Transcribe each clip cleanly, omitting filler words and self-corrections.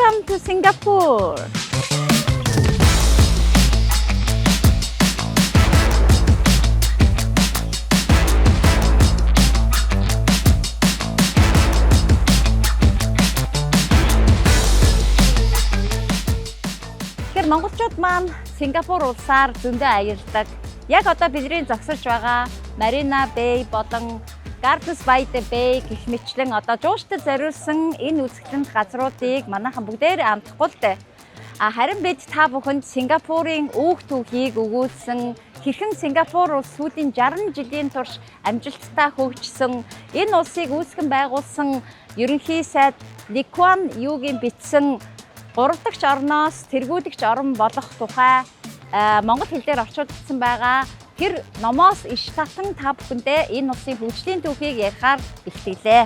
Welcome to Singapore. Тэгэхээр монголчууд маань Сингапур улсаар зөндөө аялдаг. Яг одоо бидний зогсож байгаа Marina Bay болон Gardens by the Bay гэх мэтлэн одоо жууштай зориулсан энэ үзэгдлэнт газруудыг манайхан бүгдээр амтахгүй л дээ. Харин бид та бүхэнд Сингапурын өөх түүхийг өгүүлсэн, хэрхэн Сингапур улс сүүлийн 60 жилийн турш амжилттай хөгжсөн, энэ улсыг үүсгэн байгуулсан ерөнхий сайд Lee Kuan Yew-гийн бичсэн 3 дахь орноос тэргүүлэгч орон болох тухай монгол хэлээр орчуулсан байгаа. Тэр номоос иш татан та бүхэндээ энэ улсын хөгжлийн түүхийг ярихаар бэлтгэлээ.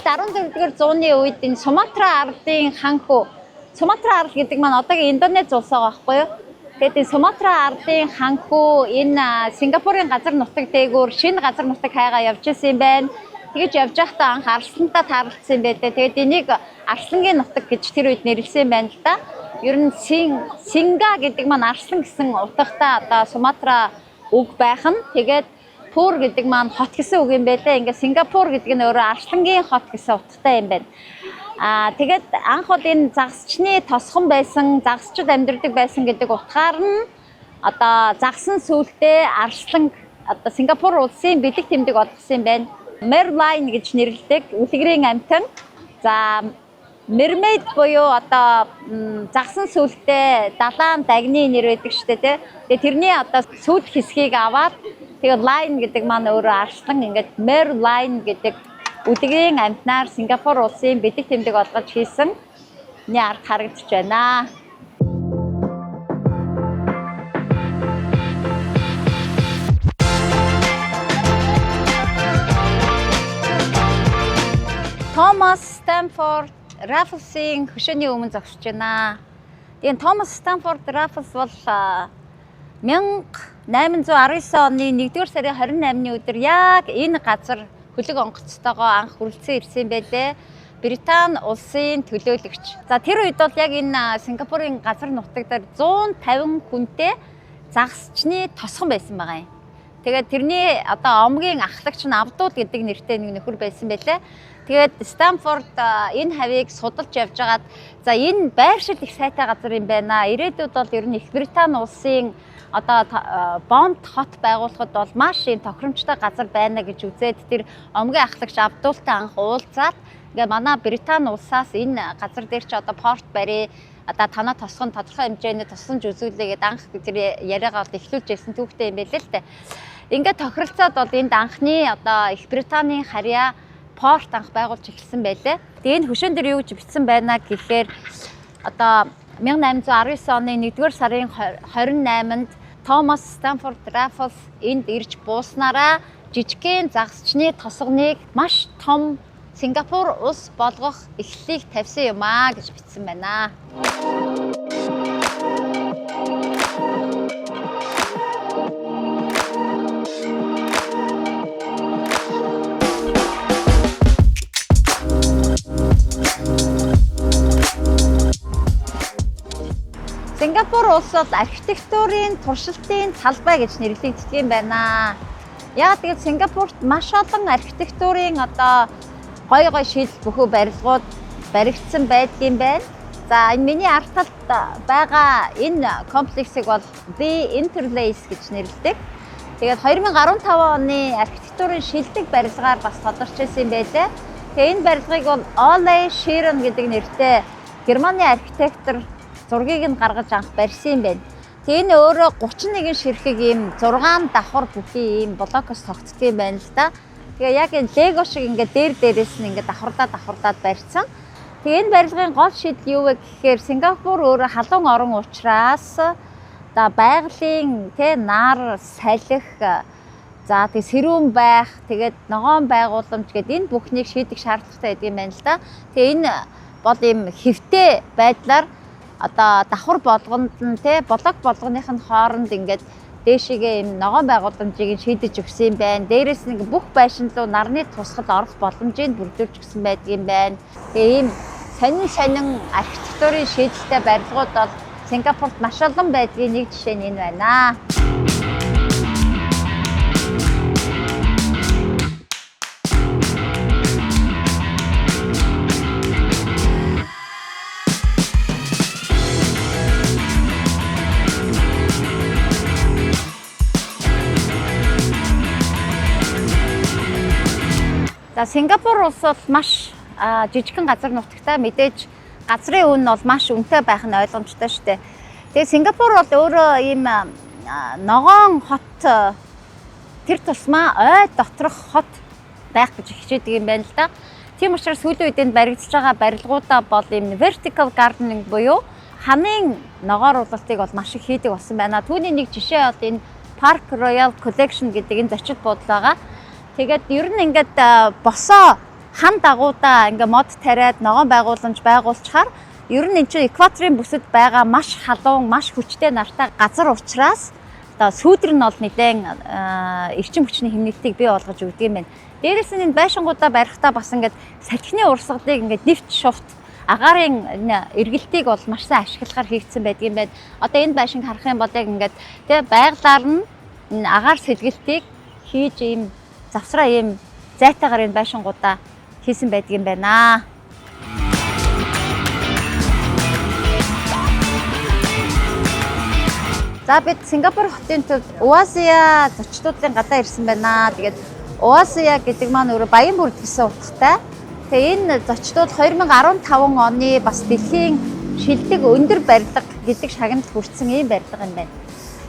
14-р зууны үед энэ Суматра ардын ханху, Суматра ард гэдэг маань одоогийн Индонез улс байгаа байхгүй юу? Тэгээд энэ Суматра ардын ханху энэ Сингапурын газар нутаг дээгүүр шинэ газар нутаг хайгаа явж исэн юм байна. Тэгэж явж байхдаа анх арслантай таарлцсан юм байлээ. Тэгээд энийг арслангийн нутаг гэж тэр үед нэрлсэн юм байна л да. Ер нь Синга гэдэг маань арслан гэсэн утгатай одоо Суматра үг байх нь. Тэгээд Пур гэдэг маань хот гэсэн үг юм байлээ. Ингээ Сингапур гэдэг нь өөрөө арслангийн хот гэсэн утгатай юм байна. Тэгээд анх бол энэ загасчны тосхон байсан, загасчд амьдардаг байсан гэдэг утгаар нь одоо загсан сүултээ арслан одоо Сингапур улсын бэлэг тэмдэг олгосон юм байна. Merlion гэж нэрлэдэг үлгэрийн амьтан. За Mermaid буюу одоо загсан сүултээ далайн дагны нэр байдаг шүү дээ. Тэгээ тэрний одоо сүүл хэсгийг аваад тэгээ lion гэдэг маань өөрөө арслан ингээд Merlion гэдэг үлгэрийн амьтнаар Сингапур улсын бэлэг тэмдэг олгож хийсэн ард харагдаж байна. Thomas Stamford Raffles-ийн хөшөөний өмнө зогсож байна. Тэгээд Thomas Stamford Raffles бол 1819 оны 1-р сарын 28-ны өдөр яг энэ газар хөлөг онгоцтойгоо анх хүрэлцэн ирсэн байлээ. Британи улсын төлөөлөгч. За тэр үед бол яг энэ Сингапурын газар нутаг дээр 150 хүнтэй загасчны тосхон байсан байгаа юм. Тэгээд тэрний одоо омгийн ахлагч нь Абдул гэдэг нэртэй нэг нөхөр байсан байлээ. Тэгээд Стамфорд энэ хавийг судалж явж байгаад за энэ байршил их сайтай газар юм байна. Ирээдүйд бол ер нь Их Британи улсын одоо бомб хот байгуулахад бол маш юм тохиромжтой газар байна гэж үзээд тэр омгийн ахлагч Абдултай анх уулзаад ингээ манай Британи улсаас энэ газар дээр ч одоо порт барь одоо танаа тосгон тодорхой хэмжээний тусламж үзүүлээгээд анх тэр яриагаа эхлүүлж ирсэн түүхтэй юм байл л дээ. Ингээд тохиролцоод бол энд анхны одоо Их Британийн харьяа порт анх байгуулж эхэлсэн байлээ. Тэгээ энэ хөшөөн дээр юу гэж бичсэн байна гэхээр одоо 1819 оны 1-р сарын 28-нд Томас Стамфорд Раффлс энд ирж бууснараа жижигхэн загасчны тосгоныг маш том Сингапур улс болгох эхлэлийг тавьсан юм аа гэж бичсэн байна. Сингапур улсад архитектурын туршилтын талбай гэж нэрлэгддэг юм байна. Яагаад гэвэл Сингапурт маш олон архитектурын одоо гой шийдэл бүхүү барилгууд баригдсан байдгийн байна. За энэ миний арт талд байгаа энэ комплексыг бол The Interlace гэж нэрлэдэг. Тэгээд 2015 оны архитектурын шилдэг барилгаар бас тодорч ирсэн юм байлээ. Тэгээд энэ барилгыг бол Ole Sheeran гэдэг нэртэй Германы архитектор зургийг нь гаргаж анх барьсан юм байна. Тэгээ энэ өөрөө 31 ширхэг ийм 6 давхар бүхий ийм блокоос тогтдог юм байна л да. Тэгээ яг энэ лего шиг ингээд дээрээс нь ингээд давхардаад барьсан. Тэгээ энэ барилгын гол шийдэл юу вэ гэхээр Сингапур өөрөө халуун орон учраас байгалийн нар салхи за тэг сэрүүн байх тэгээд ногоон байгууламж гэдэг энэ бүхнийг шийдэх шаардлагатай байдаг юм байна л да. Тэгээ энэ бол ийм хэвтэй байдлаар одоо давхар болгонд нь блок болгоных нь хооронд ингээд дээшигээ юм ногоон байгууламжийг шийдэж өгсөн юм байна. Дээрээс нь бүх байшин руу нарны тусгал орох боломжийг бүрдүүлж өгсөн байдаг юм байна. Тэгээ ийм сонин архитектурын шийдэлтэй барилгууд бол Сингапурт маш олон байдгийн нэг жишээ нь энэ байна. За Сингапур улс бол маш жижигхэн газар нутагтай, мэдээж газрын үн нь бол маш үнэтэй байх нь ойлгомжтой шүү дээ. Тэгээ Сингапур бол өөрөө ийм ногоон хот тэр тусмаа ой доторх хот байх гэж хичээдэг юм байна л да. Тийм учраас сүүлийн үед энэ баригдаж байгаа барилгуудаа бол ийм vertical gardening буюу хамын ногоор уулалтыг бол маш их хийдэг болсон байна. Түүний нэг жишээ бол энэ Park Royal Collection гэдэг энэ зочид буудал байгаа. Тэгээд ер нь ингээд босоо хан дагуудаа ингээ мод тариад ногоон байгууламж байгуулчихаар ер нь энэ чинь экваторын бүсэд байгаа маш халуун, маш хүчтэй нартай газар учраас одоо сүүдэр нь бол нэлээд эрчим хүчний хэмнэлтийг бий болгож өгдөг юм байна. Дээрээс нь энэ байшингуудаа барихтаа бас ингээд салхины урсгалыг ингээд нэвт шувт агаарын эргэлтийг бол маш сайн ашиглахаар хийгдсэн байдаг юм байна. Одоо энэ байшинг харах юм бол яг ингээд байгалаар нь энэ агаар сэлгэлтийг хийж ийм завсраа ийм зайтайгаар энэ байшингуудаа хийсэн байдаг юм байна. За бид Сингапур хотын төвд Оазия зочдуудын гадаа ирсэн байна. Тэгээд Оазия гэдэг маань өөрөө баян бүрд гэсэн утгатай. Тэгээ энэ зочдууд 2015 оны бас дэлхийн шилдэг өндөр барилга гэдэг шагналд хүрсэн ийм барилга юм байна.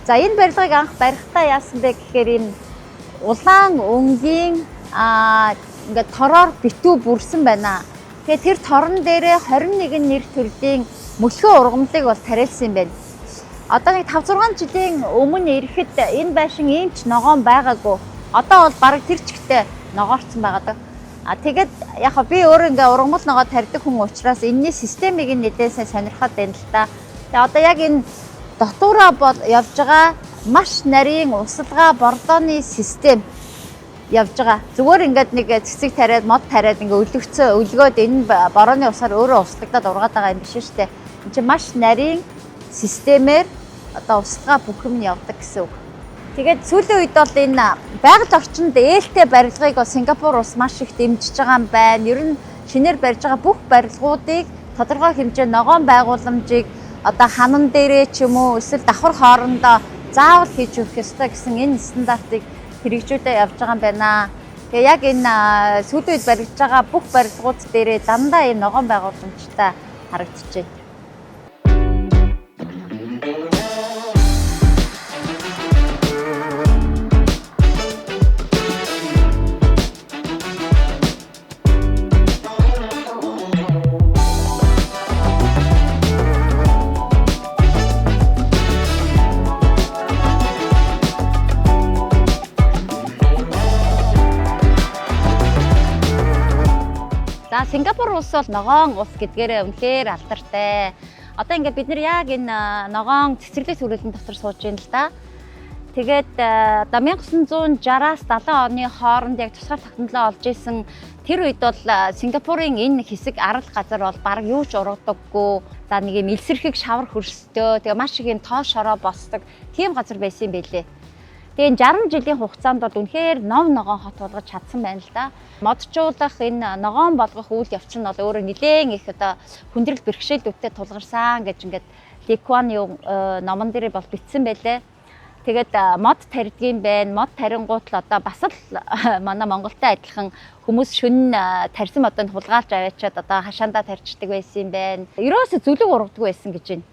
За энэ барилгыг анх барихтаа яасан бэ гэхээр энэ улаан өнгийн ингээд тороор битүү бүрсэн байна. Тэгээ тэр торон дээрээ 21 нэр төрлийн мөлхөө ургамлыг бол тариалсан юм байна. Одоо нэг 5-6 жилийн өмнө ирэхэд энэ байшин ийм ч ногоон байгаагүй. Одоо бол бараг тэр чигтээ ногоорцсон байгаад. Тэгээд яг би өөрөө ингээ ургамал ногоо тарьдаг хүн учраас энэний системийг нэлээд сайн сонирхоод байна л да. Тэгээ одоо яг энэ дотоороо бол явж байгаа маш нарийн усалгаа бордооны систем явж байгаа. Зүгээр ингээд нэг цэцэг тариад, мод тариад ингээ өлгөөд энэ борооны усаар өөрөө услагдаад ургаад байгаа юм биш шүү дээ. Энд чинь маш нарийн системээр одоо усалгаа бүхэм нь явдаг гэсэн үг. Тэгээд сүүлийн үед бол энэ байгаль орчинд ээлтэй барилгыг бол Сингапур улс маш их дэмжиж байгаа юм байна. Ер нь шинээр барьж байгаа бүх барилгуудыг тодорхой хэмжээ ногоон байгууламжийг одоо ханан дээрээ ч юм уу эсвэл давхар хоорондоо заавал хийж өгөх ёстой гэсэн энэ стандартыг хэрэгжүүлээ явж байгаа юм байна. Тэгээ яг энэ сүүлийн үед барьж байгаа бүх барилгууд дээрээ дандаа энэ ногоон байгууламжтай харагдчихжээ. За Сингапур улс бол ногоон улс гэдгээрээ үнэхээр алдартай. Одоо ингээд бид нар яг энэ ногоон цэцэрлэг төрөлн дотор сууж байна л да. Тэгээд одоо 1960-аас 70 оны хооронд яг тусгаар тогтнолоо олж исэн тэр үед бол Сингапурын энэ хэсэг арал газар бол бараг юу ч ургадаггүй. За нэг юм элсэрхэг шавар хөрстэй. Тэгээ маш их юм тоо шороо босдог. Тийм газар байсан юм байлээ. Тэгээ 60 жилийн хугацаанд бол үнэхээр ном ногоон хот болгож чадсан байна л да. Моджуулах энэ ногоон болгох үйл явц нь бол өөрөө нэлээд их одоо хүндрэл бэрхшээлүүдтэй тулгарсан гэж ингээд Ли Куан Ю номон дээр бол бичсэн байлээ. Тэгээд мод тарьдгийн байна. Мод тарингуут л одоо бас л манай Монголтай адилхан хүмүүс шүн тарьсан модод хулгайлж аваачаад одоо хашаандаа тарьчдаг байсан юм байна. Ерөөсө зүлэг ургадаг байсан гэж байна.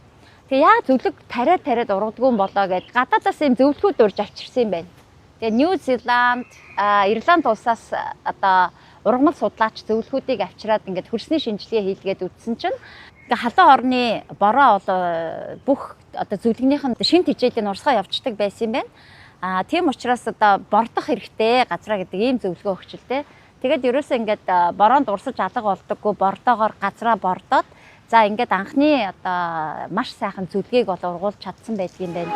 Тэгээ яг зөвлөг тариад ургадгүй болоо гэж гадаадаас юм зөвлөгүүд урьж авчирсан юм байна. Тэгээ Нью Зеланд, Ирланд улсаас одоо ургамал судлаач зөвлөгүүдийг авчираад ингээд хөрсний шинжилгээ хийлгээд үтсэн чинь ингээ халуун орны бороо бол бүх одоо зөвлөгнийх нь шин тэжээлийн урсгаа явцдаг байсан юм байна. Тийм учраас одоо бордох хэрэгтэй газраа гэдэг ийм зөвлөгөө өгчлээ. Тэгээд ерөөсөө ингээд бороонд урсаж алга болдоггүй бордоогоор газраа бордоод за ингээд анхны одоо маш сайхан зүлгийг бол ургуулж чадсан байдгийн байна.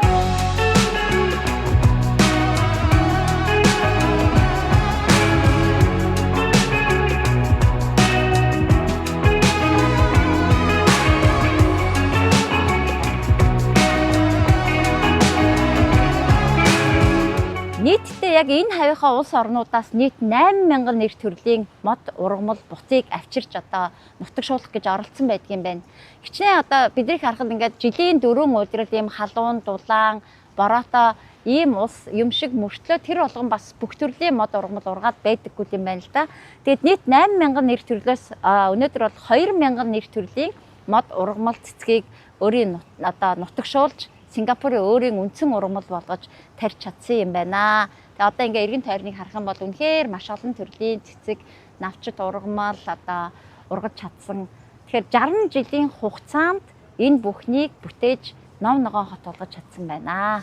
Нийтдээ яг энэ хавийнхаа улс орнуудаас нийт 8,000 нэр төрлийн мод ургамал бутыг авчирч одоо нутагшуулах гэж оролцсон байдгийн байна. Хичнээн одоо бидний харахад ингээд жилийн 4 өдрөл ийм халуун, дулаан, бороотой ийм улс юм шиг мөртлөө тэр болгон бас бүх төрлийн мод ургамал ургаад байдаггүй юм байна л да. Тэгэд нийт 8,000 нэр төрлөөс өнөөдөр бол 2,000 нэр төрлийн мод ургамал цэцгийг өөрийн одоо нутагшуулж Сингапурын өөрийн үндсэн ургамал болгож тарьж чадсан юм байна. Тэгээ одоо ингээ эргэн тойрныг харах юм бол үнэхээр маш олон төрлийн цэцэг, навчит ургамал одоо ургаж чадсан. Тэгэхээр 60 жилийн хугацаанд энэ бүхнийг бүтээж ном ногоон хот болгож чадсан байна.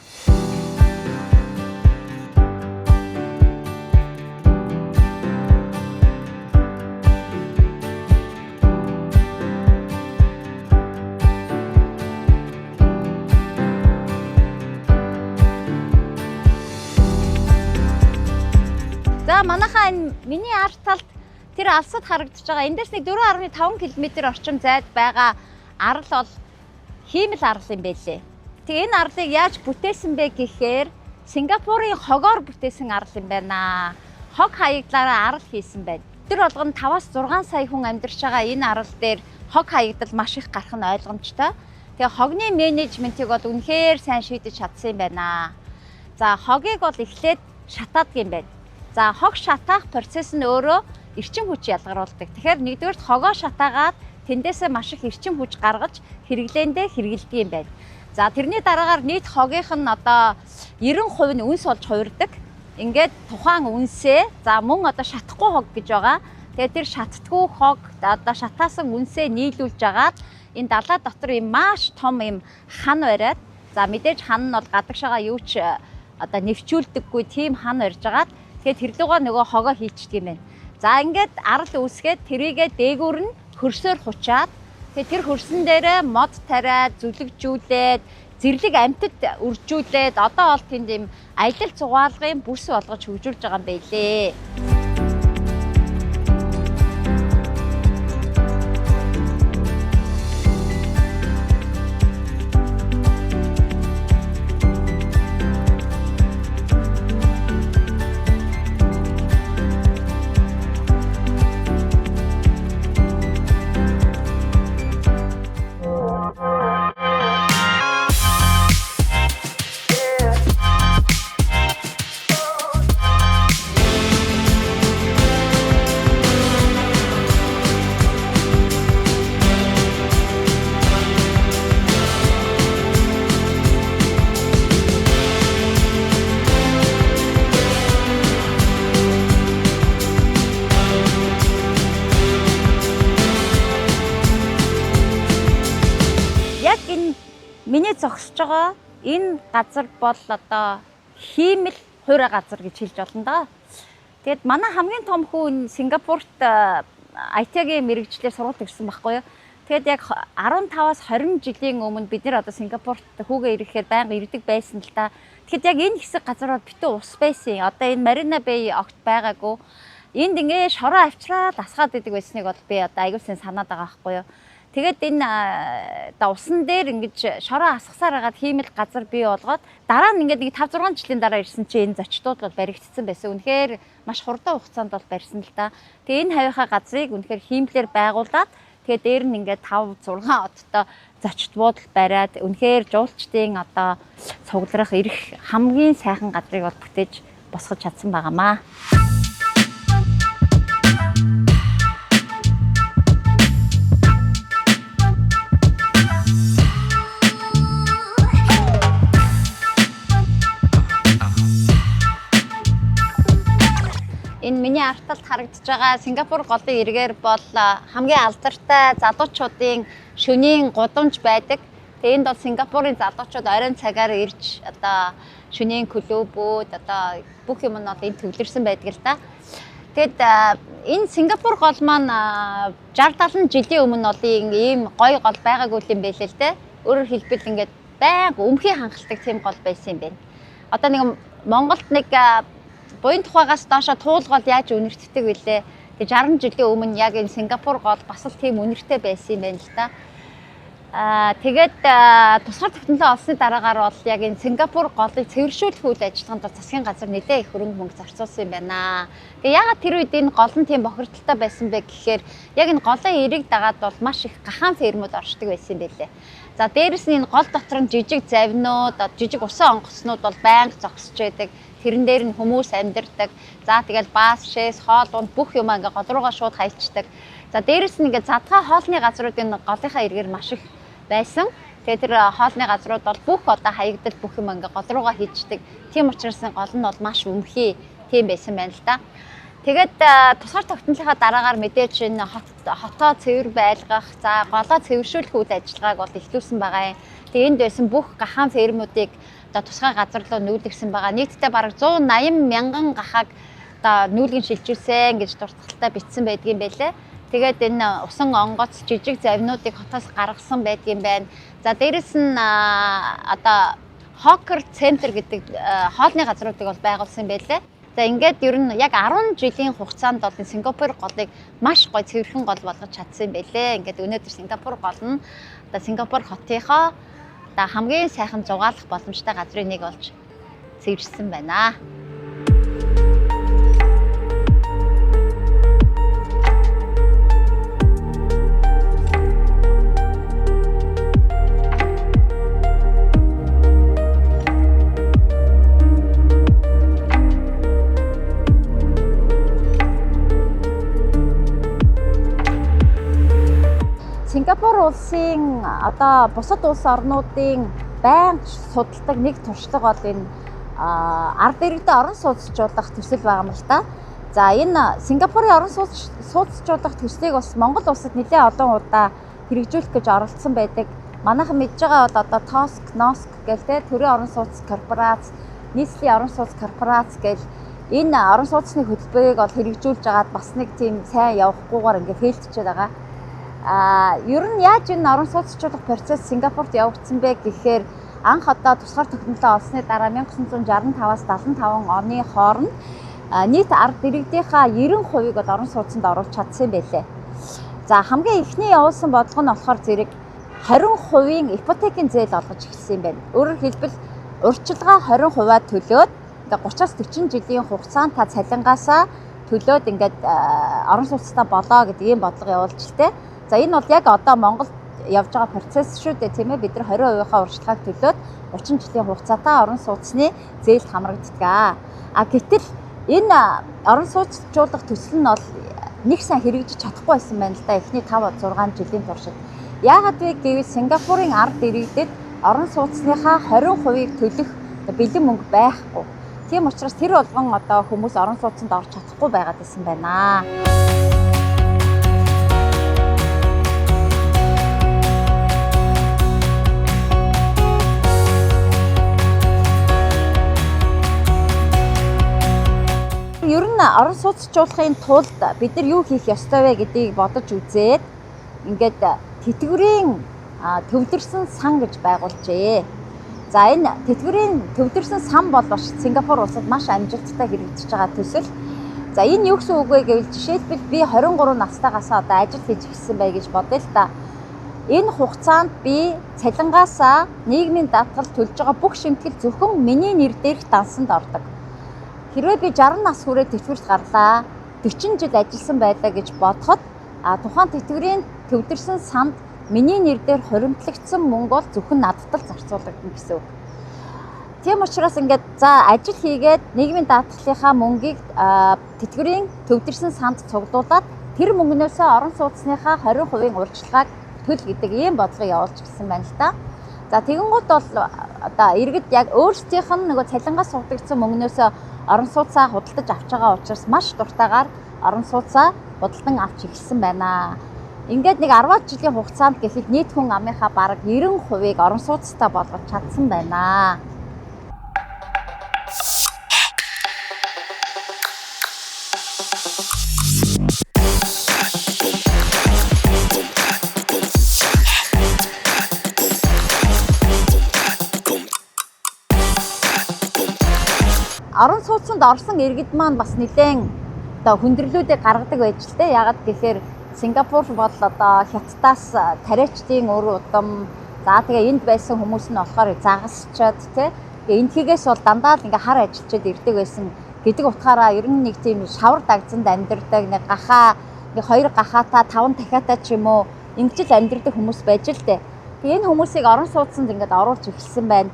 За манайхаа энэ миний арт талд тэр алсад харагдаж байгаа. Эндээс нэг 4.5 км орчим зайд байгаа арал бол хиймэл арал юм байлээ. Тэгээ энэ арлыг яаж бүтээсэн бэ гэхээр Сингапурын хогоор бүтээсэн арал юм байна. Хог хаягдлаараа арал хийсэн байна. Тэр болгоно 5-аас 6 сая хүн амьдарч байгаа энэ арал дээр хог хаягдал маш их гарах нь ойлгомжтой. Тэгээ хогны менежментийг бол үнэхээр сайн шийдэж чадсан юм байна. За хогийг бол эхлээд шатаадаг юм байна. За хог шатаах процесс нь өөрөө эрчим хүч ялгаруулдаг. Тэгэхээр нэгдүгээр хогоо шатаагаад тэндээсээ маш их эрчим хүч гаргаж хэрэглээндээ хэрэгэлдэг юм байна. За тэрний дараагаар нийт хогийнх нь одоо 90% нь үнс болж хувирдаг. Ингээд тухайн үнсээ за мөн одоо шатахгүй хог гэж байгаа. Тэгээд тэр шатдаггүй хог одоо шатаасан үнсээ нийлүүлж агаад энэ далай дотор юм маш том юм хан бариад за мэдээж хан нь бол гадагшаага юу ч одоо нэвчүүлдэггүй тийм хан барьж агаад тэгээд тэрлүүгээ нөгөө хогоо хийчихдэг юм байна. За ингээд арал үүсгээд тэрийгээ дээгүүр нь хөрсөөр хучаад тэгээд тэр хөрсөн дээрээ мод тариад зүлэгжүүлээд зэрлэг амьтад үржүүлээд одоо бол тэнд юм аялал цугаалгын бүс болгож хөгжүүлж байгаа юм байлээ. Миний зогсож байгаа энэ газар бол одоо хиймэл хуурай газар гэж хэлж болно да. Тэгэд манай хамгийн том хүн Сингапурт IT-ийн мэрэгчлэр сургууль төгссөн байхгүй юу. Тэгэд яг 15-аас 20 жилийн өмнө бид нэр одоо Сингапурт хүүгээ ирэхээр байнга ирдэг байсан л да. Тэгэхэд яг энэ хэсэг газар бол битүү ус байсан. Одоо энэ Marina Bay огт байгаагүй. Энд ингээ шороо авчраад асгаад идэг байсныг бол би одоо аягүй сайн санаад байгаа байхгүй юу. Тэгээд энэ одоо усан дээр ингэж шороо асгасаар хагаад хиймэл газар бий болгоод дараа нь ингээд нэг 5-6 жилийн дараа ирсэн чинь энэ зочдууд бол баригдсан байсан. Үнэхээр маш хурдан хугацаанд бол барьсан л да. Тэгээ энэ хавийнхаа газрыг үнэхээр хиймлэр байгуулад тэгээ дээр нь ингээд 5-6 одтой зочдууд бариад үнэхээр жуулчдын одоо цугларах ирэх хамгийн сайхан газрыг бол бүтээж босгож чадсан байгаамаа. Энэ миний арталт харагдаж байгаа Сингапур голын эргээр бол хамгийн алдартай залуучуудын шөнийн гудамж байдаг. Тэгээ энд бол Сингапурын залуучууд оройн цагаар ирж одоо шөнийн клубүүд одоо бүх юм нь одоо энд төвлөрсөн байдаг л да. Тэгэд энэ Сингапур гол маань 60-70 жилийн өмнө олын ийм гоё гол байгаагүй юм байлээ л дээ. Өөрөөр хэлбэл ингээд байнга өмхий хангалттай тийм гол байсан юм байна. Одоо нэг Монголд нэг буян тухайгаас доошо туулгол яаж үнэртдэг вүлээ. Тэгээ 60 жилийн өмнө яг энэ Сингапур гол бас л тийм үнэртэй байсан юм байна л да. Тэгээд тусгаар тогтнолоо олсны дараагаар бол яг энэ Сингапур голыг цэвэршүүлэх үйл ажиллагаанд засгийн газар нэлээд их хөрөнгө мөнгө зарцуулсан юм байна. Тэгээ яагаад тэр үед энэ гол нь тийм бохирдолтой байсан бэ гэхээр яг энэ голын эрийг дагаад бол маш их гахаан фермүүд оршдог байсан юм байлээ. За дээрэс нь энэ гол дотор нь жижиг завинууд, жижиг усан онгоцнууд бол байнга зогсож байдаг. Тэрэн дээр нь хүмүүс амьдардаг. За тэгэл баас, шээс, хоол, унд бүх юм ингээ гол руугаа шууд хаялцдаг. За дээрэс нь ингээ задгаа хоолны газруудын голынхаа эргээр маш их байсан. Тэгээ тэр хоолны газрууд бол бүх одоо хаягдал бүх юм ингээ гол руугаа хийждэг. Тийм учраас гол нь бол маш өмхий тийм байсан байна л да. Тэгээд тусгаар тогтнолынхаа дараагаар мэдээж энэ хотоо цэвэр байлгах, за голоо цэвэршүүлэх үйл ажиллагааг бол эхлүүлсэн байгаа юм. Тэгээ энд байсан бүх гахаан фермүүдийг одоо тусгай газар руу нүүлгсэн байгаа. Нийтдээ бараг 180 мянган гахааг одоо нүүлгэн шилжүүлсэн гэж дуртгалтай бичсэн байдгийн байлээ. Тэгээд энэ усан онгоц жижиг завинуудыг хотоос гаргасан байдгийн байна. За дээрэс нь одоо Hawker Center гэдэг хоолны газруудыг бол байгуулсан байлээ. За ингээд ер нь яг 10 жилийн хугацаанд бол Сингапур голыг маш гоё цэвэрхэн гол болгож чадсан юм байлээ. Ингээд өнөөдөр Сингапур гол нь одоо Сингапур хотынхоо одоо хамгийн сайхан зугаалах боломжтой газрын нэг болж цэвэрсэн байна. Сингапур улсын одоо бусад улс орнуудын байнга судалдаг нэг туршлага бол энэ ард иргэдэд орон сууцжуулах төсөл байгаа юм л та. За энэ Сингапурын орон сууцжуулах төслийг бас Монгол улсад нэлээд олон удаа хэрэгжүүлэх гэж оролдсон байдаг. Манайхан мэдж байгаа бол одоо TOSC, NOSC гэх тэ төрийн орон сууц корпорац, нийслэлийн орон сууц корпорац гэл энэ орон сууцны хөтөлбөрийг бол хэрэгжүүлж байгаад бас нэг тийм сайн явахгүйгээр ингээд фейлдчихэд байгаа. Ер нь яаж энэ орон сууцчлах процесс Сингапурт явагдсан бэ гэхээр анх одоо тусгаар тогтнолоо олсны дараа 1965-аас 75 оны хооронд нийт ард иргэдийнхаа 90%-ийг бол орон сууцнд оруулж чадсан байлээ. За хамгийн эхний явуулсан бодлого нь болохоор зэрэг 20%-ийн ипотекийн зээл олгож эхэлсэн юм байна. Өөрөөр хэлбэл урьдчилгаа 20%-аар төлөөд ингээ 30-аас 40 жилийн хугацаанд та цалингаасаа төлөөд ингээд орон сууцтай болоо гэдэг ийм бодлого явуулж илтэй. За энэ бол яг одоо Монголд явж байгаа процесс шүү дээ тийм ээ. Бид нар 20%-ийнхаа урьдчилгааг төлөөд 30 жилийн хугацаатай орон сууцны зээлд хамрагддаг. Гэтэл энэ орон сууцжуулах төсөл нь бол нэг сайн хэрэгжиж чадахгүй байсан байна л да эхний 5-6 жилийн туршид. Яагаад вэ гэвэл Сингапурын ард иргэдэд орон сууцныхаа 20%-ийг төлөх бэлэн мөнгө байхгүй. Тийм учраас тэр болгон одоо хүмүүс орон сууцнд орж чадахгүй байгаад байсан байна. ер нь орон сууцчлуулахын тулд бид нар юу хийх ёстой вэ гэдгийг бодож үзээд ингээд тэтгэврийн төвлөрсөн сан гэж байгуулжээ. За энэ тэтгэврийн төвлөрсөн сан бол Сингапур улсад маш амжилттай хэрэгжиж байгаа төсөл. За энэ юу гэсэн үг вэ гэвэл жишээлбэл би 23 настайгаас одоо ажил хийж эхэлсэн бай гэж бодъё л та. Энэ хугацаанд би цалингаасаа нийгмийн даатгал төлж байгаа бүх шимтгэл зөвхөн миний нэр дээрх дансанд ордог. Хэрвээ би 60 нас хүрээд тэтгэврт гарлаа, 40 жил ажилласан байлаа гэж бодоход тухайн тэтгэврийн төвлөрсөн санд миний нэр дээр хуримтлагдсан мөнгө бол зөвхөн надад л зарцуулагдана гэсэн үг. Тийм учраас ингээд за ажил хийгээд нийгмийн даатгалынхаа мөнгийг тэтгэврийн төвлөрсөн санд цуглуулад тэр мөнгнөөсөө орон сууцныхаа 20% урьдчилгааг төл гэдэг ийм бодлого явуулж гисэн байна л да. За тэгэнгუთ бол одоо иргэд яг өөрсдийнх нь нөгөө цалингаас сувдагдсан мөнгнөөсөө орон сууцаа худалдаж авч байгаа учраас маш дуртайгаар орон сууцаа худалдан авч эхэлсэн байна. Ингээд нэг 10 жилийн хугацаанд гэхэд нийт хүн амынхаа бараг 90%-ийг орон сууцтай болгож чадсан байна. Орон сууцнд орсон иргэд маань бас нэлээд одоо хүндрэлүүдийг гаргадаг байж л дээ. Ягаад гэхээр Сингапур бол одоо хятадаас тариачдын өр удам за тэгээ энд байсан хүмүүс нь болохоор загасчаад тий. Тэгээ энтхийгээс бол дандаа л ингээ хар ажилчид ирдэг байсан гэдэг утгаараа ер нь нэг тийм шавар дагзанд амьдардаг нэг гахаа нэг 2 гахаатаа 5 дахиатаа ч юм уу ингэж л амьдардаг хүмүүс байж л дээ. Тэгээ энэ хүмүүсийг орон сууцнд ингээд оруулж эхэлсэн байна.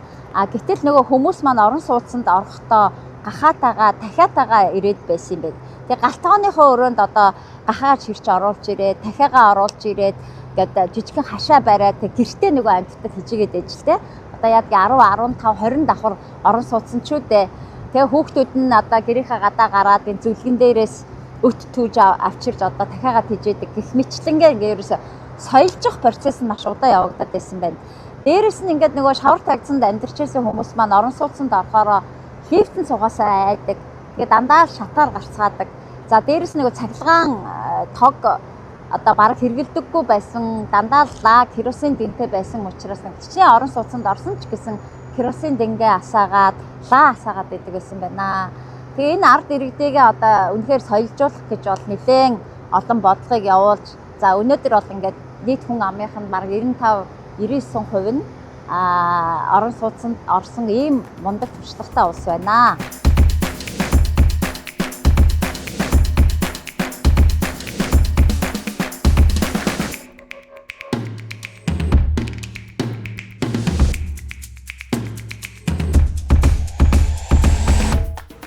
Гэтэл нөгөө хүмүүс маань орон сууцнд орохдоо гахаатаага дахиатаага ирээд байсан юм байна. Тэгээ галтгооныхоо өрөөнд одоо гахаа чирч оруулж ирээд дахиагаа оруулж ирээд гэдэг жижигхэн хашаа бариад гэртээ нөгөө амьтдад хижээгээд ээжтэй. Одоо яг 10, 15, 20 давхар орон суудсан ч үдэ. Тэгээ хүүхдүүд нь одоо гэрийнхаа гадаа гараад энэ зүлгэн дээрээс өт түүж авчирж одоо дахиагаа хижээдэг гэх мэтлэнгээ ингээ ерөөсө соёлжих процесс нь маш удаа явагдаад байсан байна. Дээрээс нь ингээд нөгөө шавар тагцанд амьдарчсэн хүмүүс маань орон сууцанд орохоор лифтэн цугаасаа айдаг. Тэгээ дандаа шатаар гарцгаадаг. За дээрээс нөгөө цахилгаан тог одоо бараг хэрэгэлдэггүй байсан, дандаа лаг керосин дэнтэй байсан учраас чинь орон сууцанд орсон ч гэсэн керосин дэнгээ асаагаад, лаа асаагаад байдаг байсан байна. Тэгээ энэ ард иргэдээгээ одоо үнэхээр соёлжуулах гэж бол нэлээд олон бодлогыг явуулж, за өнөөдөр бол ингээд нийт хүн амынх нь бараг 95-99% нь орон сууцанд орсон ийм мундаг туршлагатай улс байна.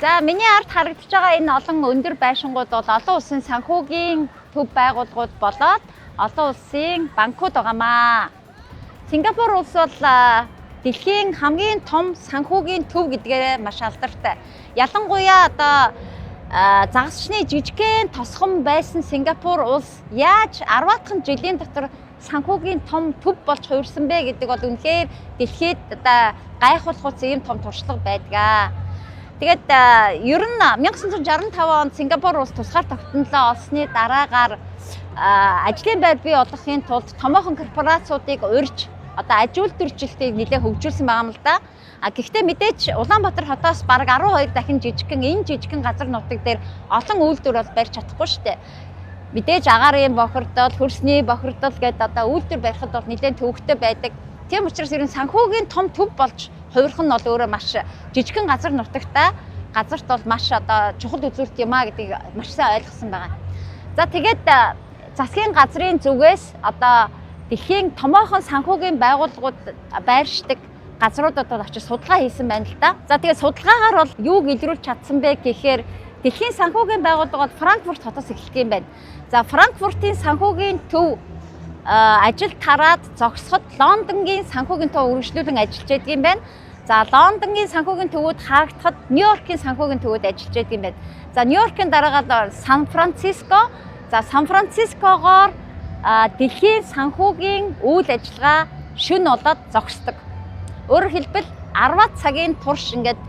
За миний ард харагдаж байгаа энэ олон өндөр байшингууд бол олон улсын санхүүгийн төв байгууллагууд болоод олон улсын банкуд байгаамаа. Сингапур улс бол дэлхийн хамгийн том санхүүгийн төв гэдгээр маш алдартай. Ялангуяа одоо загасчны жижигхэн тосгон байсан Сингапур улс яаж 10-аад жилийн дотор санхүүгийн том төв болж хувирсан бэ гэдэг бол үнэхээр дэлхийд одоо гайхуулахуйц ийм том туршлага байдаг. Тэгээд ер нь 1965 онд Сингапур улс тусгаар тогтнолоо олсны дараагаар ажлын байр бий болгохын тулд томоохон корпорациудыг урьж одоо аж үйлдвэржилтийг нэлээд хөгжүүлсэн байгаа юм л да. Гэхдээ мэдээч Улаанбаатар хотоос бараг 12 дахин энэ жижигхэн газар нутаг дээр олон үйлдвэр бол барьж чадахгүй шүү дээ. Мэдээж агаарын бохирдол, хөрсний бохирдол гэдэг одоо үйлдвэр барихад бол нэлээд төвөгтэй байдаг. Тийм учраас ер нь санхүүгийн том төв болж хувирах нь бол өөрөө маш жижигхэн газар нутагтай газарт бол маш одоо чухал үзүүлэлт юм а гэдгийг маш сайн ойлгосон байгаа. За тэгээд засгийн газрын зүгээс одоо дэлхийн томоохон санхүүгийн байгууллагууд байршдаг газруудад очиж судалгаа хийсэн байна л да. За тэгээд судалгаагаар бол юуг илрүүлж чадсан бэ гэхээр дэлхийн санхүүгийн байгууллага бол Франкфурт хотоос эхэлдэг юм байна. За Франкфуртын санхүүгийн төв ажил тараад зогсоход Лондонгийн санхүүгийн төв үргэлжлүүлэн ажиллаж байдаг юм байна. За Лондонгийн санхүүгийн төвүүд хаагдахад Нью-Йоркийн санхүүгийн төвүүд ажиллаж байдаг юм байна. За Нью-Йоркийн дараагаар Сан Франциско. За Сан Францискогоор дэлхийн санхүүгийн үйл ажиллагаа шөнө болоод зогсдог. Өөрөөр хэлбэл 10 цагийн турш ингээд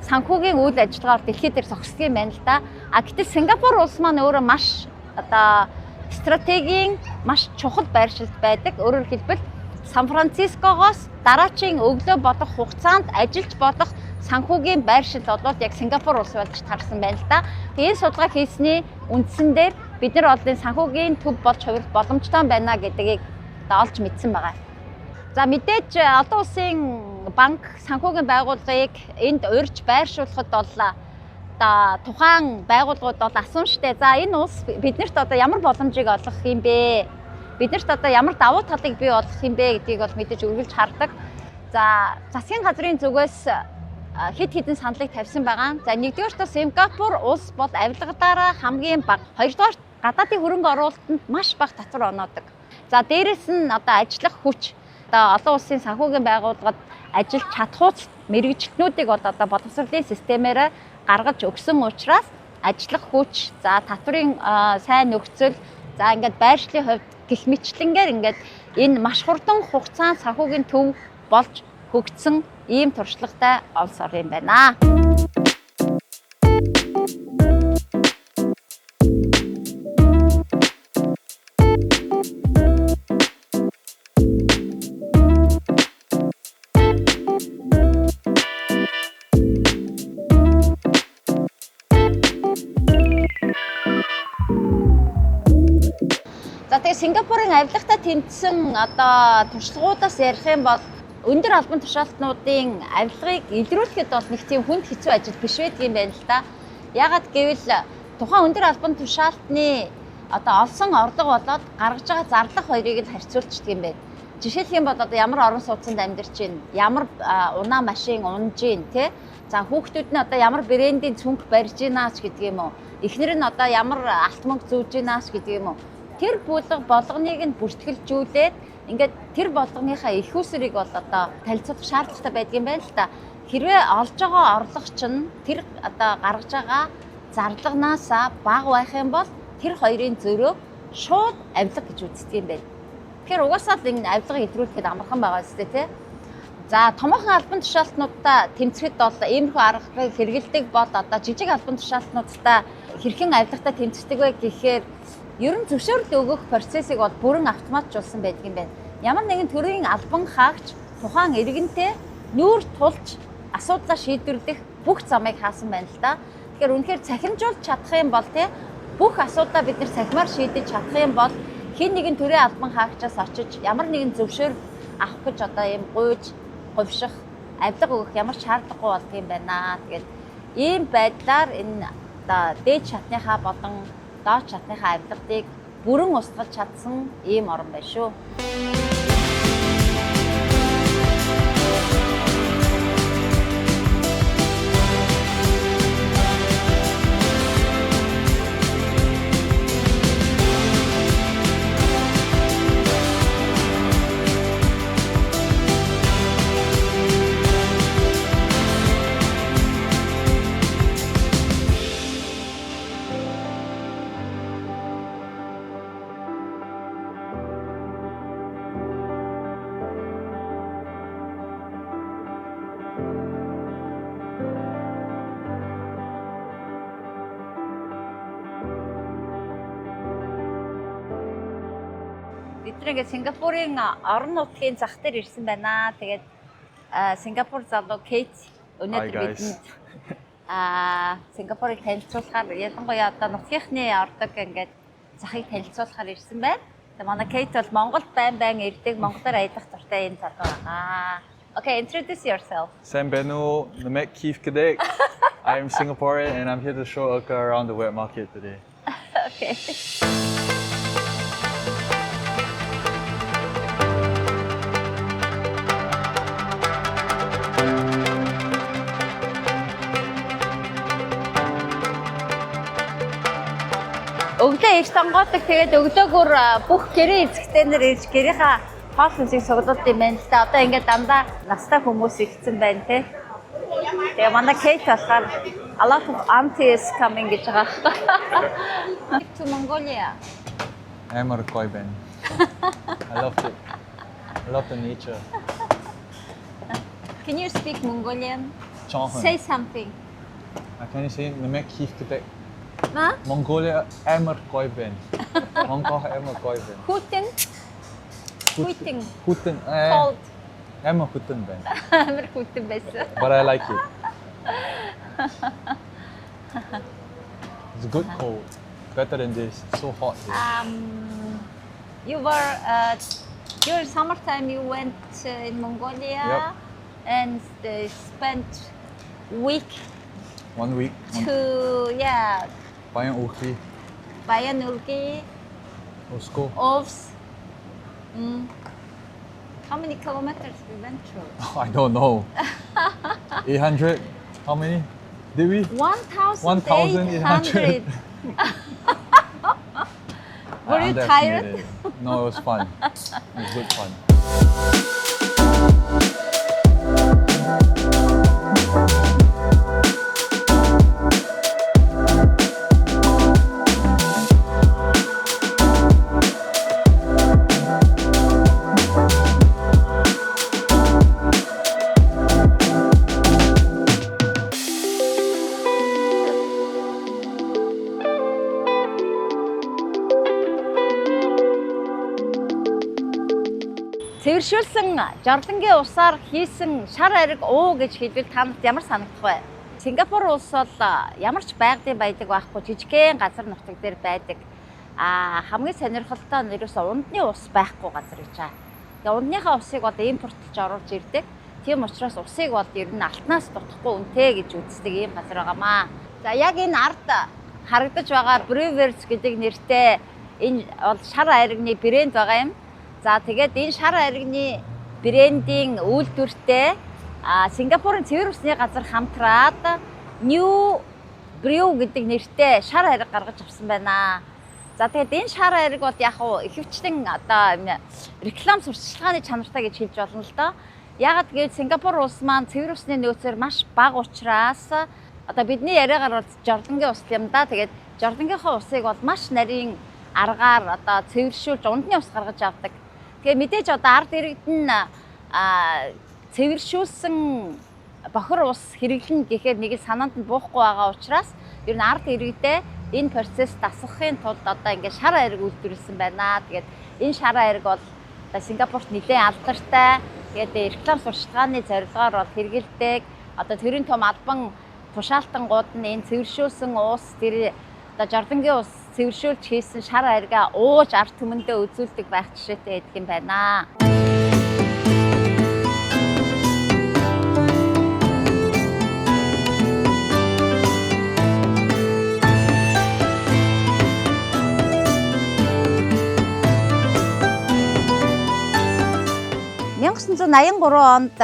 санхүүгийн үйл ажиллагаар дэлхийд дээр зогсдог юм байна л да. А гэтэл Сингапур улс маань өөрөө маш одоо стратегийн маш чухал байршилд байдаг. Өөрөөр хэлбэл Сан Францискогоос дараачийн өглөө бодох хугацаанд ажиллаж болох санхүүгийн байршил бол яг Сингапур улс болж тарсан байна л да. Энэ судалгаа хийсний үндсэн дээр бид нар олон санхүүгийн төв болж хувирах боломжтой байна гэдгийг олж мэдсэн байгаа. За мэдээж олон улсын банк санхүүгийн байгууллагыг энд урьж байршуулахад бол тухайн байгууллагууд бол асуумжтай. За энэ улс биднэрт одоо ямар боломжийг олгох юм бэ? Биднэрт одоо ямар давуу талыг бий болгох юм бэ гэдгийг бол мэдээж үргэлж хардаг. За засгийн газрын зүгээс хэд хэдэн саналыг тавьсан байгаа. За нэгдүгээрт Сингапур улс бол авилгадаараа хамгийн бага. Хоёрдугаар гадаадын хөрөнгө оруулалтанд маш бага татвар оноодог. За дээрэс нь одоо ажиллах хүч одоо олон улсын санхүүгийн байгууллагад ажиллаж чадхууц мэрэгчлэнүүдийг бол одоо боловсролын системээр гаргаж өгсөн учраас ажиллах хүч, за татварын сайн нөхцөл, за ингээд байршлын хувьд гэх мэтлэнгээр ингээд энэ маш хурдан хугацаанд санхүүгийн төв болж хөгжсөн ийм туршлагатай улс ор юм байна. Сингапурын авилгатай тэмцсэн одоо туршлагуудаас ярих юм бол өндөр албан тушаалтнуудын авилгыг илрүүлэхэд бол нэг тийм хүнд хэцүү ажил биш байдаг юм байна л да. Яагаад гэвэл тухайн өндөр албан тушаалтны одоо олсон орлого болоод гаргаж байгаа зарлах хоёрыг л харьцуулчихдаг юм байна. Жишээлх юм бол одоо ямар орон сууцнд амьдарч байна, ямар унаа машин унж байна тий. За хүүхдүүд нь одоо ямар брендийн цүнх барьж гинаач гэдэг юм уу. Эхнэр нь одоо ямар алт мөнгө зүүж гинаач гэдэг юм уу. Тэр болгоныг нь бүртгэлжүүлээд ингээд тэр болгоныхаа их усрыг бол одоо танилцуулах шаардлагатай байдаг юм байна л да. Хэрвээ олж байгаа орлого чинь тэр одоо гаргаж байгаа зарлагнаасаа бага байх юм бол тэр хоёрын зөрөө шууд авилга гэж үздэг юм байна. Тэгэхээр угаасаа л энэ авилгыг илрүүлэхэд амархан байгаа зү тий. За томоохон албан тушаалтнуудаа тэмцэхэд бол иймэрхүү аргыг хэрэгэлдэг бол одоо жижиг албан тушаалтнуудаа хэрхэн авилгатай тэмцдэг вэ гэхээр ер нь зөвшөөрөл өгөх процессыг бол бүрэн автоматжуулсан байдаг юм байна. Ямар нэгэн төрлийн албан хаагч тухайн иргэнтэй нүүр тулж асуудлаа шийдвэрлэх бүх замыг хаасан байна л да. Тэгэхээр үнэхээр цахимжуулж чадах юм бол тий бүх асуудлаа бид нэр цахимаар шийдэж чадах юм бол хэн нэгэн төрлийн албан хаагчаас очиж ямар нэгэн зөвшөөрөл авах гэж одоо юм гуйж говьших авилга өгөх ямар шаардлагагүй болдго юм байна. Тэгээд ийм байдлаар энэ одоо дээд шатныхаа болон доод шатныхаа авилгыг бүрэн устгаж чадсан ийм орн байна шүү. Бидний Сингапурын орон нутгийн зах дээр ирсэн байна. Тэгээд Сингапур залуу Кейт өнөөдөр бидэнд Сингапурыг танилцуулахаар ялангуяа одоо нутгийнхны ордог ингээд захыг танилцуулахаар ирсэн байна. Тэгээд манай Кейт бол Монголд байн ирдэг, Монголоор аялах дуртай энэ залуу байна. Okay, introduce yourself. Sam Benu, Namek Keith Kadek. I am Singaporean and I'm here to show Oka around the wet market today. Okay. Өглөө ирж сонгоодог. Тэгээд өглөөгөр бүх гэрээ эзэгтэй нар ирж гэрийнхаа хоол хүнсийг суглуулдаг юм байна л да. Одоо ингээд дандаа настай хүмүүс ирсэн байна те. Тэгээ манай Кейт болохоор a lot of aunties coming гэж байгаа. To Mongolia. I'm a Koiben. I love it. I love the nature. Can you speak Mongolian? Chonghun. Say something. Can you say Namek Keith Kadek? Hả? Mongolia Emmer Koiben. Mongolia Emmer Koiben. Hooting. Huten. Cold. Emmer Huten Ben. Амар хүйтэн байсан. But I like it. It's a good cold. Better than this. It's so hot here. You were during summertime. You went in Mongolia Yep. and spent week 1 week. to Bayan Uki. Bayanulgi, Usko. Ovs. How many kilometers we went through? I don't know. 800. How many? Did we? 1,800. Were you tired? Underestimated it. No, it was fun. It was good fun. Цэвэршүүлсэн Жордангийн усаар хийсэн шар ариг уу гэж хэлбэл танд ямар санагдах вэ? Сингапур улс бол ямар ч байгалийн баялаг байхгүй жижигхэн газар нутаг дээр байдаг. Хамгийн сонирхолтой нь ерөөсөө ундны ус байхгүй газар гэж байгаа. Тэгээ ундныхаа усыг бол импортлж оруулж ирдэг. Тийм учраас усыг бол ер нь алтнаас дутхгүй үнэтэй гэж үздэг ийм газар байгаамаа. За яг энэ ард харагдаж байгаа Brewers гэдэг нэртэй энэ бол шар аригны брэнд байгаа юм. За тэгээд энэ шар аригны брендийн үйлдвэртэй Сингапурын цэвэр усны газар хамтраад New Brew гэдэг нэртэй шар ариг гаргаж авсан байна. За тэгээд энэ шар ариг бол яг ихэвчлэн одоо реклам сурталчилгааны чанартай гэж хэлж болно л доо. Яагаад гэвэл Сингапур улс маань цэвэр усны нөөцөөр маш бага учраас одоо бидний яриагаар бол Жордангийн ус юм да. Тэгээд Жордангийнхаа усыг бол маш нарийн аргаар одоо цэвэршүүлж ундны ус гаргаж авдаг. Тэгээ мэдээж одоо ард иргэд нь цэвэршүүлсэн бохор ус хэрэглэнэ гэхээр нэг л санаанд нь буухгүй байгаа учраас ер нь ард иргэдээ энэ процесс дасгахын тулд одоо ингээд шар ариг үйлдвэрлэсэн байна. Тэгээд энэ шар ариг бол одоо Сингапурт нэлээд алдартай. Тэгээд реклам сурталчилгааны зорилгоор бол хэрэгэлдэг. Одоо төрийн том албан тушаалтангууд нь энэ цэвэршүүлсэн ус тэр одоо Жордангийн ус цэвэршүүлж хийсэн шар аригаа ууж ард түмэндээ үзүүлдэг байх жишээтэй байдаг юм байна. (1983) онд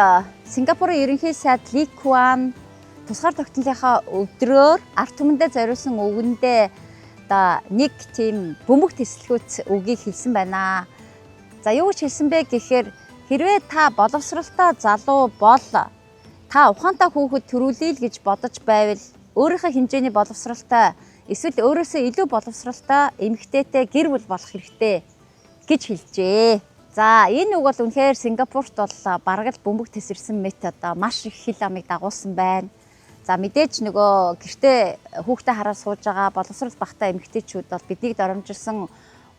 Сингапурын ерөнхий сайд Ли Куан тусгаар тогтнолынхаа өдрөөр ард түмэндээ зориулсан үгэндээ одоо нэг тийм бөмбөг тэсэлгүүц үгийг хэлсэн байна. За юу гэж хэлсэн бэ гэхээр хэрвээ та боловсралтай залуу бол та ухаантай хүүхэд төрүүлэе л гэж бодож байвал өөрийнхөө хэмжээний боловсралтай эсвэл өөрөөсөө илүү боловсралтай эмэгтэйтэй гэр бүл болох хэрэгтэй гэж хэлжээ. За энэ үг бол үнэхээр Сингапурт бол бараг л бөмбөг тэсэрсэн метод маш их хил амыг дагуулсан байна. За мэдээж нөгөө гэртээ хүүхдээ хараад сууж байгаа боловсрал багтаа эмэгтэйчүүд бол биднийг доромжилсан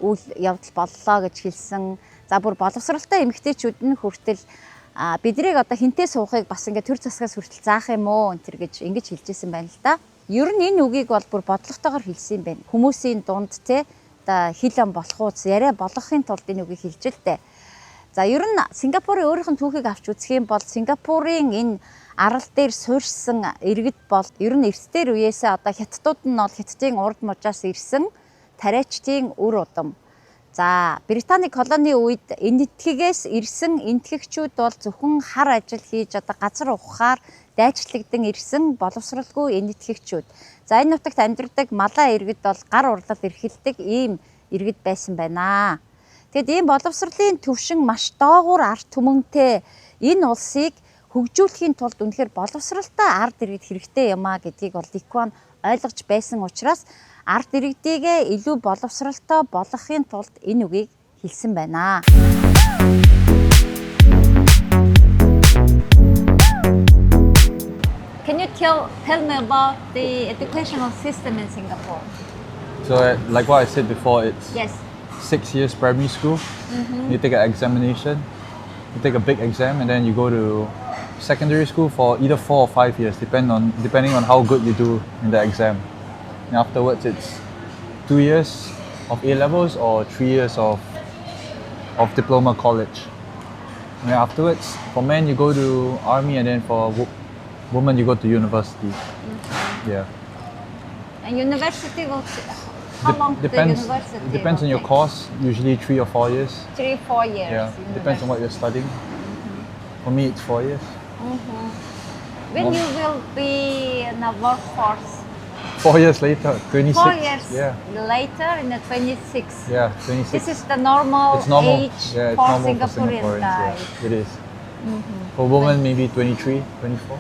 үйл явдал боллоо гэж хэлсэн. За бүр боловсралтай эмэгтэйчүүд нь хүртэл биднийг одоо хинтээ суухыг бас ингээд төр засгаас хүртэл заах юм уу энэ гэж ингэж хэлжсэн байна л да. Ер нь энэ үгийг бол бүр бодлоготойгоор хэлсэн юм байна. Хүмүүсийн дунд те одоо хил ам болох ууц яриа болгохын тулд энэ үгийг хэлж л дээ. За ер нь Сингапурын өөрийнх нь түүхийг авч үзэх юм бол Сингапурын энэ арал дээр суурьсан иргэд бол ер нь эрсдээр үеэсээ одоо хятадууд нь бол хятадын урд мужаас ирсэн тариачдын үр удам. За Британий колони үед энэтхэгээс ирсэн энэтхэгчүүд бол зөвхөн хар ажил хийж одоо газар ухахаар дайчлагдсан ирсэн боловсралгүй энэтхэгчүүд. За энэ нутагт амьдардаг малаа иргэд бол гар урлал эрхэлдэг ийм иргэд байсан байна. Тэгэд ийм боловсролын төвшин маш доогуур ард түмэнтэй энэ улсыг хөгжүүлэхийн тулд үнэхээр боловсралтай ард иргэд хэрэгтэй юм а гэдгийг бол Ли Куан ойлгож байсан учраас ард иргэдийгээ илүү боловсралтай болгохын тулд энэ үгийг хэлсэн байна. Can you tell me about the educational system in Singapore. So, like what I said before, it's Yes. 6 years primary school. You take an examination, you take a big exam, and then you go to secondary school for either 4 or 5 years, depending on how good you do in the exam. And afterwards, it's 2 years of A levels or 3 years of diploma college. And then afterwards, for men you go to army, and then for women you go to university. Yeah. And university will how long Depends. the university? It depends on will your take? course. Usually 3 or 4 years. 3-4 years. Yeah. Depends on what you're studying. For me, it's 4 years. When you will be in the workforce? 4 years later, 26. 4 years Yeah. later in the 26. Yeah, 26. This is the normal, It's normal. age Yeah, it's for normal for Singaporean Singaporeans. guys. Yeah, it is. For women, maybe 23, 24.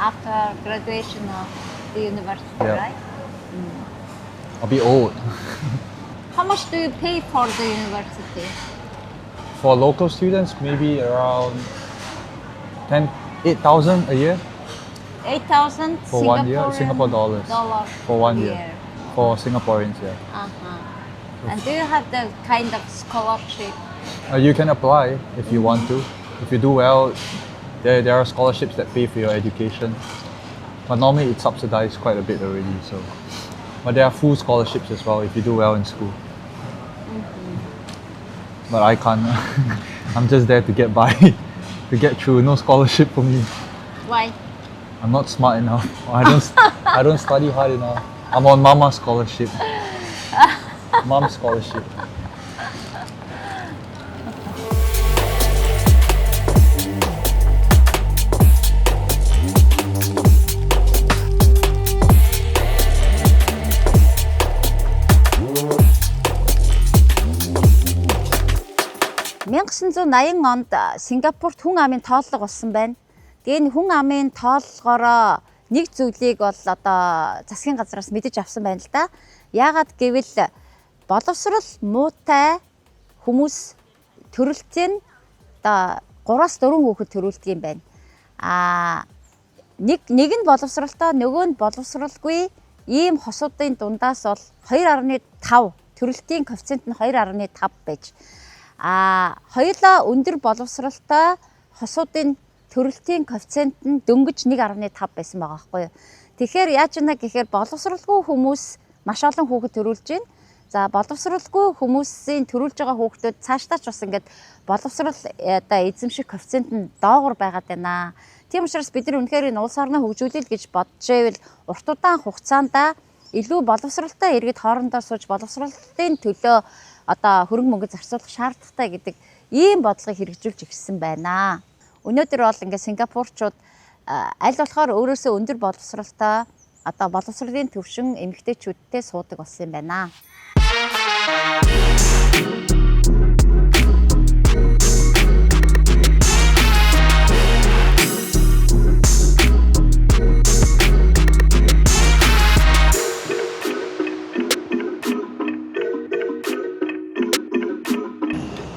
After graduation of the university, Yeah. right? I'll be old. How much do you pay for the university? For local students, maybe around 8,000 a year 8,000 for 1 year, Singapore dollars. For 1 year. For Singaporeans, yeah. And do you have the kind of scholarship? You can apply if you want to. If you do well, there are scholarships that pay for your education. But normally it's subsidized quite a bit already. So, but there are full scholarships as well if you do well in school. But I can't. I'm just there to get by, to get through. No scholarship for me. Why? I'm not smart enough. I don't study hard enough. I'm on Mama scholarship. Mom scholarship. (1980) онд Сингапурт хүн амын тооллого болсон байна. Тэгээ энэ хүн амын тооллогоороо нэг зүйлийг бол одоо засгийн газраас мэдэж авсан байна л да. Яагаад гэвэл боловсрол муутай хүмүүс төрөлтийн одоо 3-4 хүүхэд төрүүлдэг юм байна. Нэг нь боловсролтой, нөгөө нь боловсралгүй ийм хосуудын дундаас бол 2.5 төрөлтийн коэффициент нь 2.5 байж хоёулаа өндөр боловсралтай хосуудын төрөлтийн коэффициент нь дөнгөж 1.5 байсан байгаа байхгүй юу. Тэгэхээр яаж ийна гэхээр боловсралгүй хүмүүс маш олон хүүхэд төрүүлж байна. За боловсралгүй хүмүүсийн төрүүлж байгаа хүүхдүүд цаашдаа ч бас ингээд боловсрал одоо эзэмших коэффициент нь доогуур байгаад байна. Тийм учраас бид нар үнэхээр энэ улс орноо хөгжүүлэл гэж бодож байвал урт удаан хугацаанд илүү боловсралтай иргэд хоорондоо сууж боловсралтын төлөө одоо хөрөнгө мөнгө зарцуулах шаардлагатай гэдэг ийм бодлогыг хэрэгжүүлж ирсэн байна. Өнөөдөр бол ингээд Сингапурчууд аль болохоор өөрөөсөө өндөр боловсралтай одоо боловсролын төвшин эмэгтэйчүүдтэй суудаг болсон юм байна.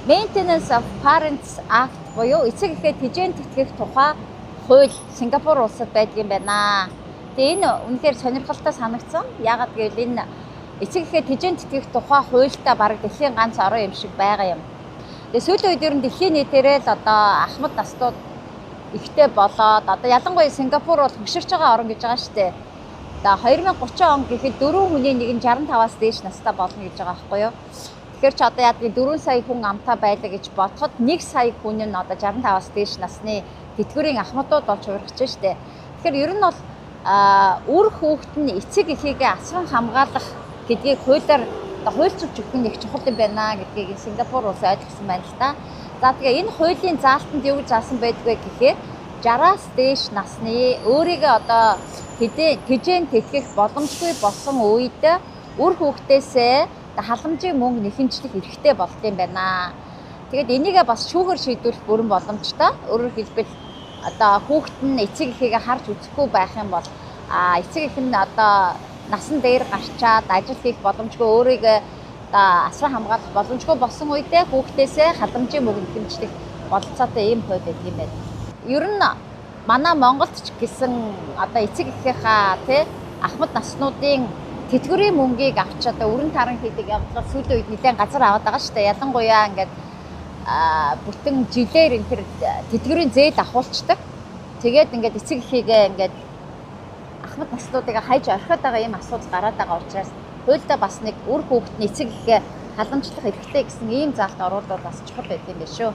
Maintenance of Parents Act буюу эцэг эхээ тэжээн тэтгэх тухай хууль Сингапур улсад байдаг юм байна. Тэгээ энэ үнэхээр сонирхолтой санагдсан. Яагаад гэвэл энэ эцэг эхээ тэжээн тэтгэх тухай хуультай бараг дэлхийн ганц орон юм шиг байгаа юм. Тэгээ сүүлийн үед ер нь дэлхийн нийтээрээ л одоо ахмад настууд ихтэй болоод одоо ялангуяа Сингапур бол хөшөрч байгаа орн гэж байгаа шүү дээ. Одоо 2030 он гэхэд 4 хүний нэг нь 65-аас дээш настай болно гэж байгаа байхгүй юу? Тэгэхээр ч одоо яадаг 4 сая хүн амтай байлаа гэж бодоход 1 сая хүн нь одоо 65-аас дээш насны тэтгэврийн ахмадууд болж хувирч штэ. Тэгэхээр ер нь бол үр хүүхэд нь эцэг эхийгээ асран хамгаалах гэдгийг хуулиар одоо хуульчилж өгөх нь их чухал юм байна гэдгийг Сингапур улс ойлгосон байна л та. За тэгээ энэ хуулийн заалтанд юу гэж заасан байдгүй гэхээр 60-аас дээш насны өөрийгөө одоо тэжээн тэтгэх боломжгүй болсон үед үр хүүхдээсээ халамжийн мөнгө нэхэмжлэх эрхтэй болд юм байна. Тэгээд энийгээ бас шүүхээр шийдвэрлэх бүрэн боломжтой. Өөрөөр хэлбэл одоо хүүхэд нь эцэг эхийгээ харж үзэхгүй байх юм бол эцэг эх нь одоо насан дээр гарчаад ажил хийх боломжгүй өөрийгөө одоо асран хамгаалах боломжгүй болсон үедээ хүүхдээсээ халамжийн мөнгө нэхэмжлэх бололцоотой ийм хууль байдаг юм байна. Ер нь манай Монголд ч гэсэн одоо эцэг эхийнхаа тий ахмад наснуудын тэтгэврийн мөнгийг авч одоо өрн таран хийдэг явдлаар сүүлийн үед нэлээд газар аваад байгаа шүү дээ. Ялангуяа ингээд бүтэн жилээр энэ төр тэтгэврийн зээл авахулцдаг. Тэгээд ингээд эцэг эхийгээ ингээд ахмад наснуудыг хайж орхиод байгаа юм асуудал гараад байгаа учраас хуульдаа бас нэг үр хүүхдний эцэг эхээ халамжлах хэрэгтэй гэсэн ийм заалт оруулаад бас чухал байдаг юм байна шүү.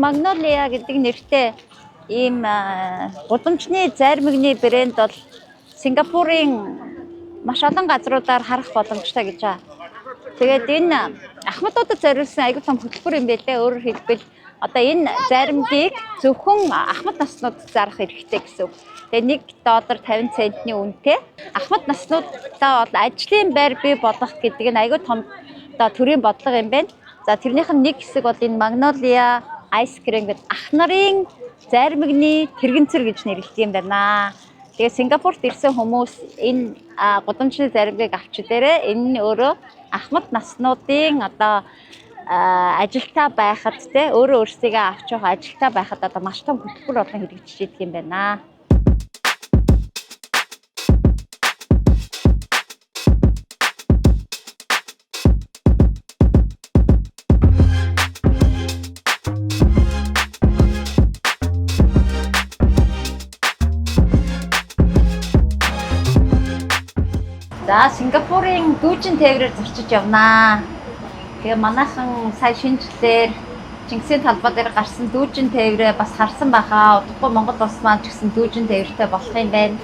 Magnolia гэдэг нэртэй ийм гудамжны зармигны брэнд бол Сингапурын маш олон газруудаар харах боломжтой гэж байна. Тэгээд энэ ахмадуудад зориулсан аягүй том хөтөлбөр юм байлээ. Өөрөөр хэлбэл одоо энэ заримгийг зөвхөн ахмад наснууд зарах хэрэгтэй гэсэн үг. Тэгээд $1 50 центний үнэтэй ахмад наснуудаа бол ажлын байр бий болгох гэдэг нь аягүй том одоо төрийн бодлого юм байна. За тэрнийх нь нэг хэсэг бол энэ Magnolia Ice cream гэдэг ах нарын зармигны тэрэгэнцэр гэж нэрлэдэг юм байна. Тэгээ Сингапурт ирсэн хүмүүс энэ гудамжны зармиг авч дээрээ энэ нь өөрөө ахмад наснуудын одоо ажилтаа байхад те өөрөө өөрсдийгөө авч явах ажилтаа байхад одоо маш том хөтөлбөр болон хэрэгжиж идэг юм байна. За Сингапурын дүүжин тээврээр зорчиж явнаа. Тэгээ манайхан сая шинжлэлээр Чингисийн талбай дээр гарсан дүүжин тээврээ бас харсан байхаа. Удахгүй Монгол улс маань ч гэсэн дүүжин тээвртэй болох юм байна.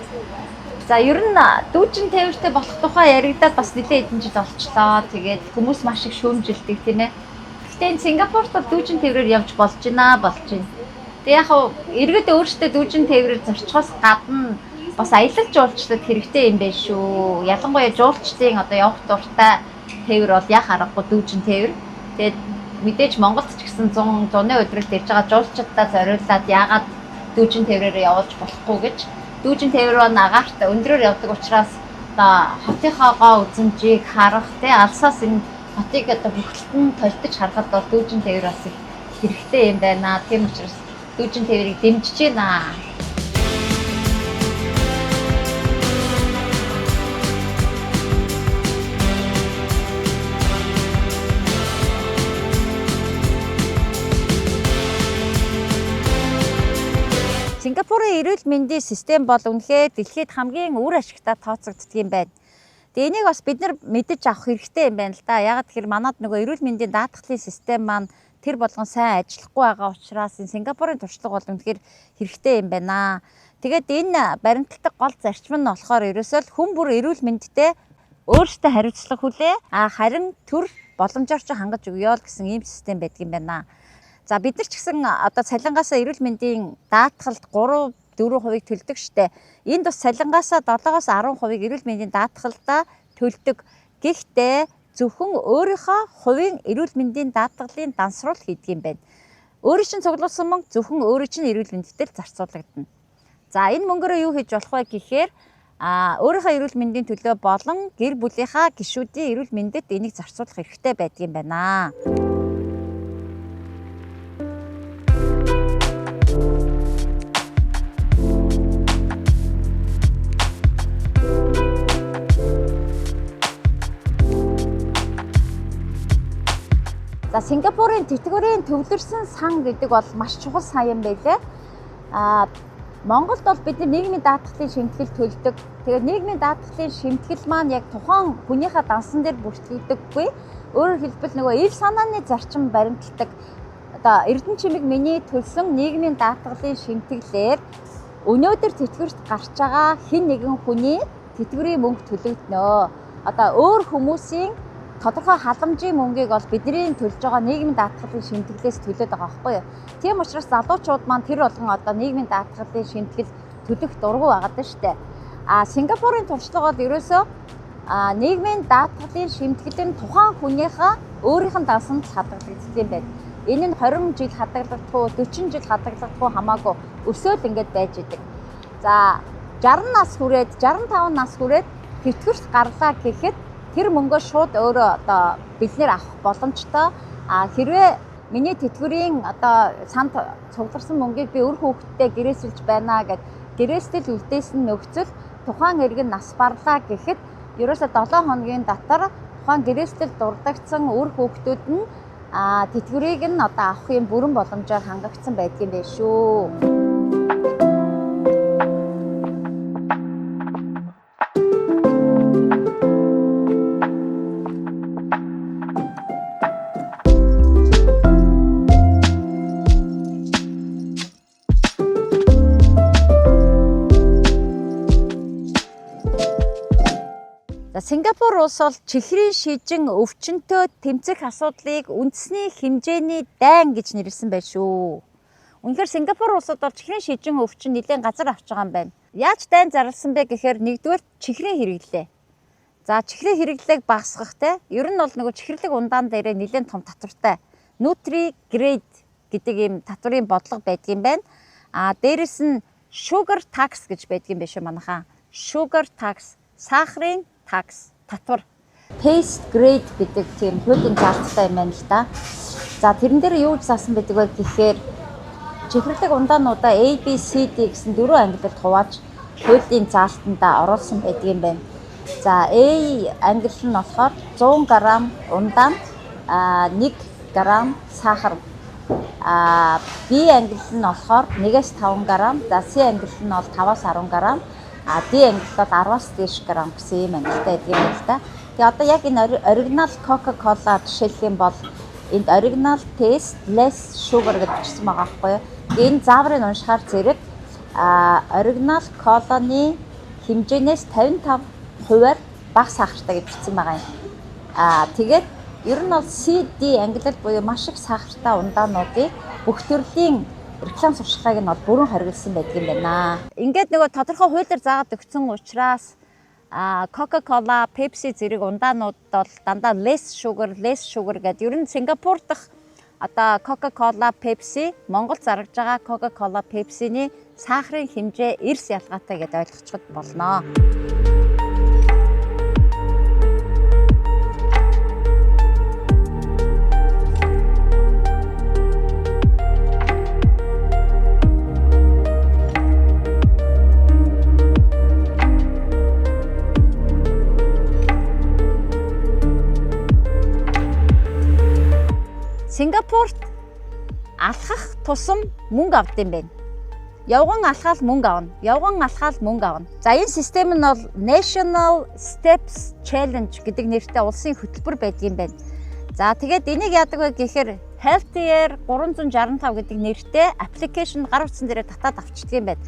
За ер нь дүүжин тээвртэй болох тухай яригадаад бас нэлээд хэдэн жил болчлоо. Тэгээд хүмүүс маш их шүүмжилдэг тийм ээ. Гэхдээ энэ Сингапурт дүүжин тээврээр явж болж байна. Тэгээ яг эргээд өөртөө дүүжин тээврээр зорчихоос гадна бас аялал жуулчлалд хэрэгтэй юм байна шүү. Ялангуяа жуулчдын одоо явах дуртай тээвэр бол яг аргагүй дүүжин тээвэр. Тэгээд мэдээж Монголд ч гэсэн 100-ны өдрөлт ирж байгаа жуулчдаа зориулаад яагаад дүүжин тээврээр явуулж болохгүй гэж дүүжин тээвэр ба агаарт өндрөөр явдаг учраас одоо хотынхоогоо үзмжийг харах тий алсаас энэ хотыг одоо бүхэлдэн толдож харахад бол дүүжин тээвэр бас их хэрэгтэй юм байна. Тийм учраас дүүжин тээврийг дэмжиж байна. Сингапурын эрүүл мэндийн систем бол үнэхээр дэлхийд хамгийн үр ашигтай тооцогддог юм байна. Тэгээ энийг бас бид нар мэдэж авах хэрэгтэй юм байна л да. Ягаад гэхээр манад нөгөө эрүүл мэндийн даатгалын систем маань тэр болгон сайн ажиллахгүй байгаа учраас энэ Сингапурын туршлага бол үнэхээр хэрэгтэй юм байна. Тэгээд энэ баримтлагдаг гол зарчим нь болохоор ерөөсөө хүн бүр эрүүл мэндтэй өөртөө хариуцлага хүлээ. Харин төр боломжоор ч хангаж өгье л гэсэн ийм систем байдаг юм байна. За бид нар ч гэсэн одоо цалингаасаа эрүүл мэндийн даатгалд 3-4% төлдөг штэ. Энд бас цалингаасаа 7-10% эрүүл мэндийн даатгалдаа төлдөг. Гэхдээ зөвхөн өөрийнхөө хувийн эрүүл мэндийн даатгалын дансруул хийдэг юм байна. Өөрийн чинь цуглуулсан мөнгө зөвхөн өөрийн чинь эрүүл мэндэд л зарцуулагдана. За энэ мөнгөөрөө юу хийж болох вэ гэхээр өөрийнхөө эрүүл мэндийн төлөө болон гэр бүлийнхаа гишүүдийн эрүүл мэндэд энийг зарцуулах хэрэгтэй байдаг юм байна. За Сингапурын тэтгэврийн төвлөрсөн сан гэдэг бол маш чухал сан юм байлээ. Монголд бол бид нийгмийн даатгалын шимтгэл төлдөг. Тэгээд нийгмийн даатгалын шимтгэл маань яг тухайн хүнийхээ дансан дээр бүртгэгдэггүй. Өөрөөр хэлбэл нөгөө ил санааны зарчим баримталдаг. Одоо Эрдэнэ чимэг миний төлсөн нийгмийн даатгалын шимтгэлээр өнөөдөр тэтгэврт гарч байгаа хэн нэгэн хүний тэтгэврийн мөнгө төлөгднө. Одоо өөр хүмүүсийн тодорхой халамжийн мөнгийг бол бидний төлж байгаа нийгмийн даатгалын шимтгэлээс төлөөд байгаа байхгүй юу. Тийм учраас залуучууд маань тэр болгон одоо нийгмийн даатгалын шимтгэл төлөх дургу байгаад байна шүү дээ. Сингапурын туршлага бол ерөөсөө нийгмийн даатгалын шимтгэл нь тухайн хүнийхээ өөрийнх нь дансанд хадгалагддаг юм байна. Энэ нь 20 жил хадгалагдах уу, 40 жил хадгалагдах уу хамаагүй өсөөл ингэж байж идэг. За 60 нас хүрээд 65 нас хүрээд тэтгэврт гарлаа гэхэд тэр мөнгөө шууд өөрөө одоо бэлнээр авах боломжтой. Хэрвээ миний тэтгэврийн одоо санд цугларсан мөнгийг би өр хүүхэдтэй гэрээсэлж байна гэд гэрээстэл үлдээсэн нөхцөл тухайн иргэн нас барлаа гэхэд ерөөсө 7 хоногийн дотор тухайн гэрээстэл дурддагцсан өр хүүхдүүд нь тэтгэврийг нь одоо авахын бүрэн боломжоор хангагдсан байдгийн байх шүү. Сингапур улс бол чихрийн шижин өвчнөд тэмцэх асуудлыг үндэсний хэмжээний дайн гэж нэрлсэн байна шүү. Үнэхээр Сингапур улсад бол чихрийн шижин өвчин нэлээд газар авч байгаа юм байна. Яаж дайн зарласан бэ гэхээр нэгдүгээр чихрийн хэрэглээ. За чихрийн хэрэглээг багасгах те. Ер нь бол нөгөө чихэрлэг ундаан дээрээ нэлээд том татвартай. Nutri-Grade гэдэг ийм татварын бодлого байдгийн байна. Дээрэс нь sugar tax гэж байдгийн байх шүү манайхаа. Sugar tax, сахарын такс, татвар. Taste grade гэдэг тийм хуулийн заалттай юм байна л да. За тэрэн дээр юу гэж заасан байдаг вэ гэхээр чихэрлэг ундаануудаа A, B, C, D гэсэн дөрвөн ангилалд хувааж хуулийн заалтанда оруулсан байдаг юм байна. За A ангилал нь болохоор 100 г ундаан, 1 г сахар. B ангилал нь болохоор 1-5 г, за C ангилал нь бол 5-10 г. D ангиллал 10-аас дээш грамм гэсэн юм ангилалтай байдаг юм л да. Тэгээ одоо яг энэ оригинал Coca-Cola жишээлх юм бол энд оригинал taste less sugar гэж бичсэн байгаа байхгүй юу. Энэ зааврыг уншихаар зэрэг оригинал коланы хэмжээнээс 55%-аар бага сахартай гэж бичсэн байгаа юм. Тэгээд ер нь бол CD ангилал буюу маш их сахартай ундаануудыг бүх төрлийн реклам сурчлагыг нь бол бүрэн хориглосон байдаг юм байна. Ингээд нөгөө тодорхой хуулиар заагаад өгсөн учраас Coca-Cola, Pepsi зэрэг ундаанууд бол дандаа less sugar гэдэг. Ер нь Сингапур дахь одоо Coca-Cola, Pepsi, Монгол зарагдж байгаа Coca-Cola, Pepsi-ний сахарын хэмжээ эрс ялгаатай гэдээ ойлгочиход болно. Сингапурт алхах тусам мөнгө авд юм байна. Явган алхаал мөнгө авна. Явган алхаал мөнгө авна. За энэ систем нь бол National Steps Challenge гэдэг нэртэй улсын хөтөлбөр байдаг юм байна. За тэгээд энийг яадаг вэ гэхээр Healthier 365 гэдэг нэртэй аппликейшн гар утсан дээрээ татаад авчдаг юм байна.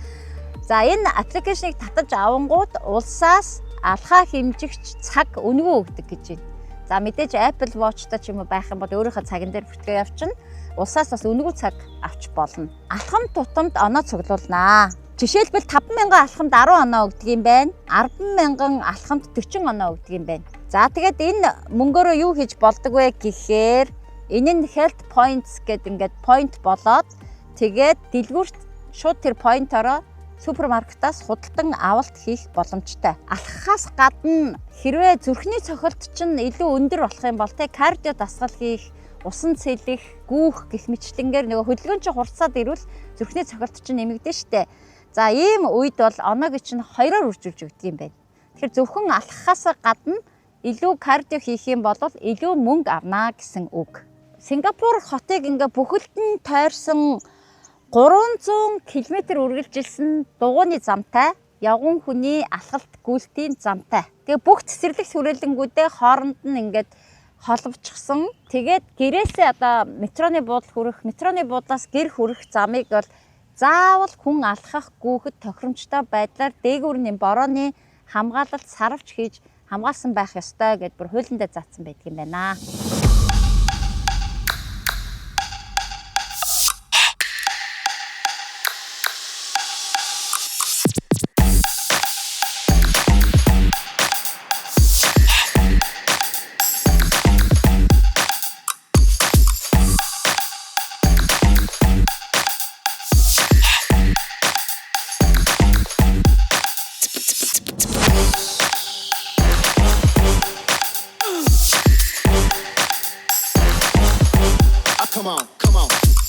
За энэ аппликейшнийг татаж авангууд улсаас алхаа хэмжигч цаг үнэгүй өгдөг гэж байна. За мэдээж Apple Watch-тай ч юм уу байх юм бол өөрийнхөө цаган дээр бүртгээ явчихна. Улсаас бас үнэгүй цаг авч болно. Алхам тутамд оноо цуглуулнаа. Жишээлбэл 5,000 алхамд 10 оноо өгдөг юм байна. 10,000 алхамд 40 оноо өгдөг юм байна. За тэгээд энэ мөнгөөрөө юу хийж болдог вэ гэхээр энэ нь health points гэдэг ингээд point болоод тэгээд дэлгүүрт шууд тэр point-ороо супермаркетаас худалдан авалт хийх боломжтой. Алхахаас гадна хэрвээ зүрхний цохилт чинь илүү өндөр болох юм бол кардио дасгал хийх, усан цэлэх, гүүх гэх мэтлэнгээр нөгөө хөдөлгөөн чинь хурцсаад ирвэл зүрхний цохилт чинь нэмэгдэн штэ. За ийм үед бол оноог чинь 2-оор үржүүлж өгдөг юм байна. Тэгэхээр зөвхөн алхахаас гадна илүү кардио хийх юм бол илүү мөнгө авнаа гэсэн үг. Сингапур хотыг ингээ бүхэлд нь тойрсон 300 км үргэлжилсэн дугуйны замтай, явган хүний алхалт гүйлтийн замтай. Тэгээ бүх цэцэрлэг сүрэлэнгүүдээ хооронд нь ингээд холбочихсон. Тэгээд гэрээсээ одоо метроны буудлын хүрэх, метроны буудлаас гэр хүрэх замыг бол заавал хүн алхах гүөхд тохиромжтой байдлаар дээгүүрний борооны хамгаалалт сарвч хийж хамгаалсан байх ёстой гэд бүр хуулиндаа заасан байдаг юм байна. Come on, come on.